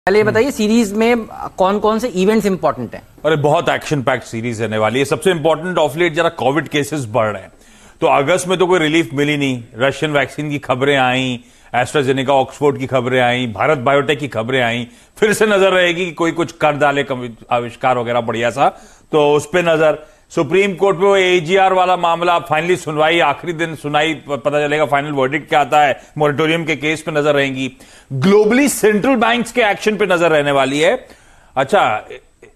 पहले बताइए सीरीज में कौन कौन से इवेंट्स इंपॉर्टेंट हैं? अरे बहुत एक्शन पैक्ड सीरीज रहने वाली है। सबसे इंपॉर्टेंट ऑफ लेट जरा कोविड केसेस बढ़ रहे हैं, तो अगस्त में तो कोई रिलीफ मिली नहीं। रशियन वैक्सीन की खबरें आई, एस्ट्राजेनेका ऑक्सफोर्ड की खबरें आई, भारत बायोटेक की खबरें आई। फिर से नजर रहेगी कि कोई कुछ कर डाले आविष्कार वगैरह बढ़िया सा, तो उस पर नजर। सुप्रीम कोर्ट में वो एजीआर वाला मामला फाइनली सुनवाई, आखिरी दिन सुनाई, पता चलेगा फाइनल वर्डिक्ट क्या आता है। मोरेटोरियम के केस पे नजर रहेंगी। ग्लोबली सेंट्रल बैंक्स के एक्शन पे नजर रहने वाली है। अच्छा,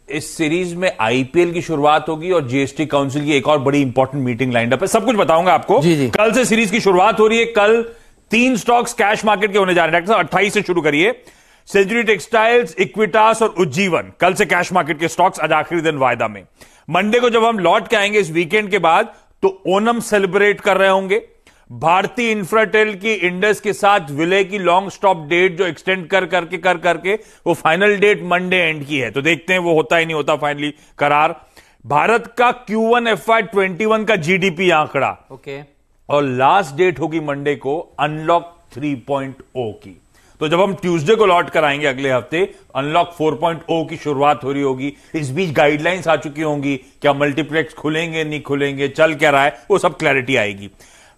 इस सीरीज में आईपीएल की शुरुआत होगी और जीएसटी काउंसिल की एक और बड़ी इंपॉर्टेंट मीटिंग लाइंड अप है। सब कुछ बताऊंगा आपको। जी जी। कल से सीरीज की शुरुआत हो रही है। कल 3 स्टॉक्स कैश मार्केट के होने जा रहे हैं। डॉक्टर साहब 28 से शुरू करिए। सेंचुरी टेक्सटाइल्स, इक्विटास और उज्जीवन कल से कैश मार्केट के स्टॉक्स, आज आखिरी दिन वायदा में। मंडे को जब हम लौट के आएंगे इस वीकेंड के बाद, तो ओनम सेलिब्रेट कर रहे होंगे। भारतीय इंफ्राटेल की इंडस के साथ विलय की लॉन्ग स्टॉप डेट जो एक्सटेंड कर करके वो फाइनल डेट मंडे एंड की है, तो देखते हैं वो होता ही नहीं होता फाइनली करार। भारत का Q1 FY21 का जीडीपी आंकड़ा, ओके, और लास्ट डेट होगी मंडे को अनलॉक 3.0 की। तो जब हम ट्यूसडे को लौट कर आएंगे अगले हफ्ते, अनलॉक 4.0 की शुरुआत हो रही होगी। इस बीच गाइडलाइंस आ चुकी होंगी, क्या मल्टीप्लेक्स खुलेंगे नहीं खुलेंगे, चल क्या रहा है, वो सब क्लैरिटी आएगी।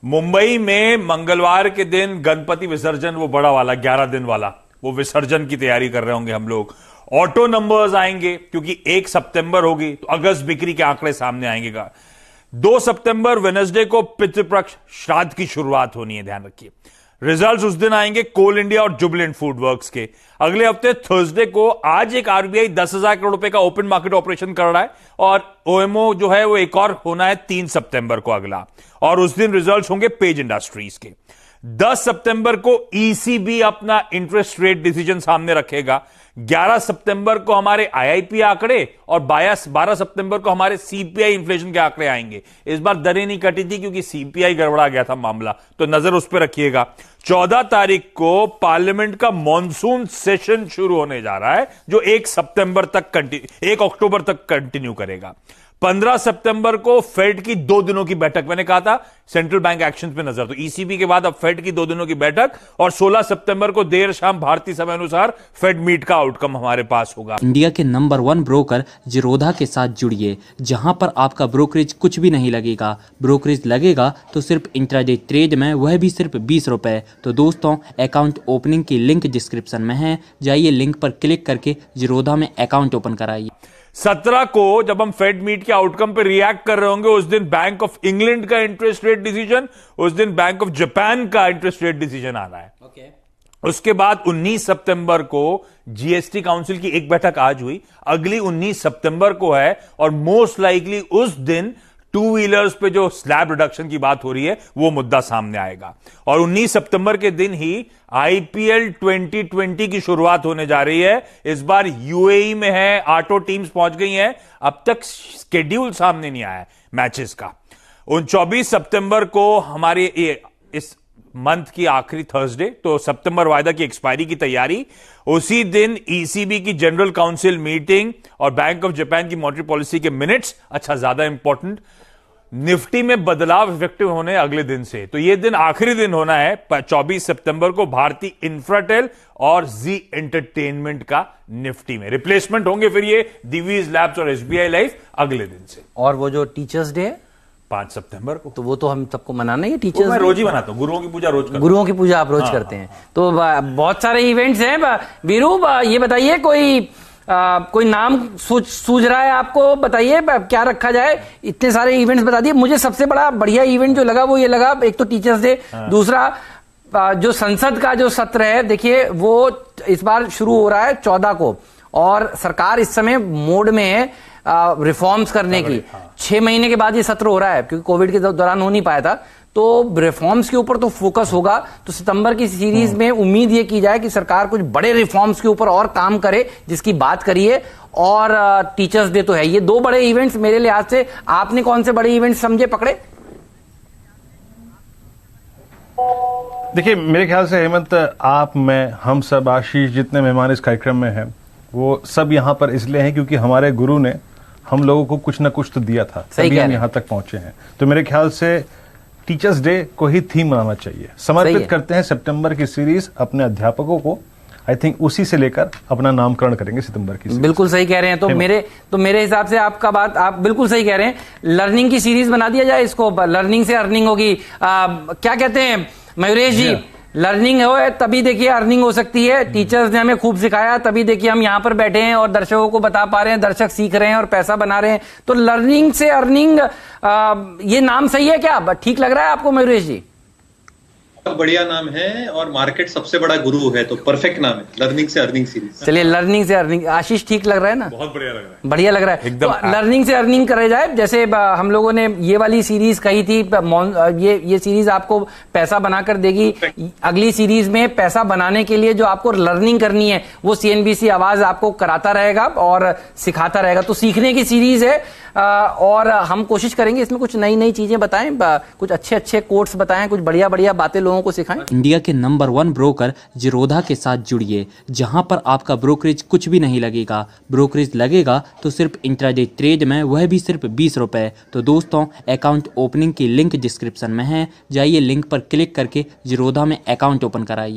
मुंबई में मंगलवार के दिन गणपति विसर्जन, वो बड़ा वाला 11 दिन वाला, वो विसर्जन की तैयारी कर रहे होंगे हम लोग। ऑटो नंबर्स आएंगे क्योंकि 1 सितंबर होगी, तो अगस्त बिक्री के आंकड़े सामने आएंगे। 2 सितंबर वेडनेसडे को पितृपक्ष श्राद्ध की शुरुआत होनी है, ध्यान रखिए। रिजल्ट्स उस दिन आएंगे कोल इंडिया और जुबिलेंट फूड वर्क्स के। अगले हफ्ते थर्सडे को, आज एक आरबीआई 10,000 करोड़ रुपए का ओपन मार्केट ऑपरेशन कर रहा है, और ओएमओ जो है वो एक और होना है 3 सितंबर को अगला, और उस दिन रिजल्ट्स होंगे पेज इंडस्ट्रीज के। 10 सितंबर को ईसीबी अपना इंटरेस्ट रेट डिसीजन सामने रखेगा। 11 सितंबर को हमारे आईआईपी आंकड़े, और 12 सितंबर को हमारे सीपीआई इन्फ्लेशन के आंकड़े आएंगे। इस बार दरें नहीं कटी थी क्योंकि सीपीआई गड़बड़ा गया था मामला, तो नजर उस पर रखिएगा। 14 तारीख को पार्लियामेंट का मॉनसून सेशन शुरू होने जा रहा है, जो 1 अक्टूबर तक कंटिन्यू करेगा। 15 सितंबर को फेड की 2 दिनों की बैठक, मैंने कहा था सेंट्रल बैंक एक्शन पे नजर, तो ईसीबी के बाद अब फेड की 2 दिनों की बैठक, और 16 सितंबर को देर शाम भारतीय समय अनुसार फेड मीट का आउटकम हमारे पास होगा। इंडिया के नंबर 1 ब्रोकर जीरोधा के साथ जुड़िए, जहां पर आपका ब्रोकरेज कुछ भी नहीं लगेगा। ब्रोकरेज लगेगा तो सिर्फ इंट्राडे ट्रेड में, वह भी सिर्फ 20 रुपए। तो दोस्तों, अकाउंट ओपनिंग की लिंक डिस्क्रिप्शन में है, जाइए लिंक पर क्लिक करके जीरोधा में अकाउंट ओपन कराइए। 17 को जब हम फेड मीट के आउटकम पे रिएक्ट कर रहे होंगे, उस दिन बैंक ऑफ इंग्लैंड का इंटरेस्ट रेट डिसीजन, उस दिन बैंक ऑफ जापान का इंटरेस्ट रेट डिसीजन आना है। उसके बाद 19 सितंबर को जीएसटी काउंसिल की एक बैठक आज हुई, अगली 19 सितंबर को है, और मोस्ट लाइकली उस दिन 2 व्हीलर्स पे जो स्लैब रिडक्शन की बात हो रही है वो मुद्दा सामने आएगा। और 19 सितंबर के दिन ही आईपीएल 2020 की शुरुआत होने जा रही है। इस बार यूएई में है, 8 टीम्स पहुंच गई हैं। अब तक शेड्यूल सामने नहीं आया मैचेस का। 24 सितंबर को हमारे इस मंथ की आखिरी थर्सडे, तो सितंबर वायदा की एक्सपायरी की तैयारी। उसी दिन ईसीबी की जनरल काउंसिल मीटिंग और बैंक ऑफ जापान की मॉनेटरी पॉलिसी के मिनट्स। अच्छा, ज्यादा इंपॉर्टेंट, निफ्टी में बदलाव इफेक्टिव होने अगले दिन से, तो यह दिन आखिरी दिन होना है 24 सितंबर को भारतीय इंफ्राटेल और जी एंटरटेनमेंट का निफ्टी में। रिप्लेसमेंट होंगे फिर ये दिवीज लैब्स और एसबीआई लाइफ अगले दिन से। और वो जो टीचर्स डे है 5 सितंबर को, तो वो तो हम सबको मनाना ही है। टीचर्स मैं रोज ही मनाता हूँ, गुरुओं की पूजा रोज करता हूं। गुरुओं की पूजा आप रोज करते हैं, तो बहुत सारे इवेंट्स हैं। वीरू, ये बताइए कोई नाम सूझ रहा है आपको? बताइए क्या रखा जाए। इतने सारे इवेंट्स बता दिए। मुझे सबसे बड़ा बढ़िया इवेंट जो लगा वो ये लगा, एक तो टीचर्स डे, दूसरा जो संसद का जो सत्र है, देखिए वो इस बार शुरू हो रहा है 14 को, और सरकार इस समय मोड में है रिफॉर्म्स करने की। 6 महीने के बाद ये सत्र हो रहा है, क्योंकि कोविड के दौरान हो नहीं पाया था, तो रिफॉर्म्स के ऊपर तो फोकस होगा। तो सितंबर की सीरीज में उम्मीद ये की जाए कि सरकार कुछ बड़े रिफॉर्म्स के ऊपर और काम करे, जिसकी बात करिए। और टीचर्स डे तो है। ये 2 बड़े इवेंट्स मेरे लिहाज से। आपने कौन से बड़े इवेंट्स समझे, पकड़े? देखिए, मेरे ख्याल से हेमंत, आप, मैं, हम सब, आशीष, जितने मेहमान इस कार्यक्रम में हैं, वो सब यहाँ पर इसलिए हैं क्योंकि हमारे गुरु ने हम लोगों को कुछ ना कुछ तो दिया था, तभी हम यहाँ तक पहुंचे हैं। तो मेरे ख्याल से टीचर्स डे को ही थीम बनाना चाहिए। समर्पित करते हैं सितंबर की सीरीज अपने अध्यापकों को, आई थिंक उसी से लेकर अपना नामकरण करेंगे सितंबर की। बिल्कुल सही कह रहे हैं। तो मेरे हिसाब से आपका बात आप बिल्कुल सही कह रहे हैं। लर्निंग की सीरीज बना दिया जाए इसको, लर्निंग से अर्निंग होगी। क्या कहते हैं मयूरेश जी, लर्निंग हो तभी देखिए अर्निंग हो सकती है। टीचर्स ने हमें खूब सिखाया, तभी देखिए हम यहां पर बैठे हैं और दर्शकों को बता पा रहे हैं, दर्शक सीख रहे हैं और पैसा बना रहे हैं। तो लर्निंग से अर्निंग, ये नाम सही है क्या? ठीक लग रहा है आपको मयूरेश जी? बहुत बढ़िया नाम है और मार्केट सबसे बड़ा गुरु है, तो परफेक्ट नाम है लर्निंग से अर्निंग सीरीज। चलिए लर्निंग से अर्निंग, आशीष ठीक लग रहा है ना? बहुत बढ़िया लग रहा है, बढ़िया लग रहा है एकदम। तो लर्निंग से अर्निंग करे जाए, जैसे हम लोगों ने ये वाली सीरीज कही थी, ये सीरीज आपको पैसा बनाकर देगी। अगली सीरीज में पैसा बनाने के लिए जो आपको लर्निंग करनी है वो CNBC आवाज आपको कराता रहेगा और सिखाता रहेगा। तो सीखने की सीरीज है और हम कोशिश करेंगे इसमें कुछ नई नई चीजें बताएं, कुछ अच्छे अच्छे कोट्स बताएं, कुछ बढ़िया बढ़िया बातें लोगों को सिखाएं। इंडिया के नंबर 1 ब्रोकर जिरोधा के साथ जुड़िए, जहां पर आपका ब्रोकरेज कुछ भी नहीं लगेगा। ब्रोकरेज लगेगा तो सिर्फ इंट्राडे ट्रेड में, वह भी सिर्फ 20 रुपए। तो दोस्तों अकाउंट ओपनिंग की लिंक डिस्क्रिप्शन में है, जाइए लिंक पर क्लिक करके जिरोधा में अकाउंट ओपन कराइए।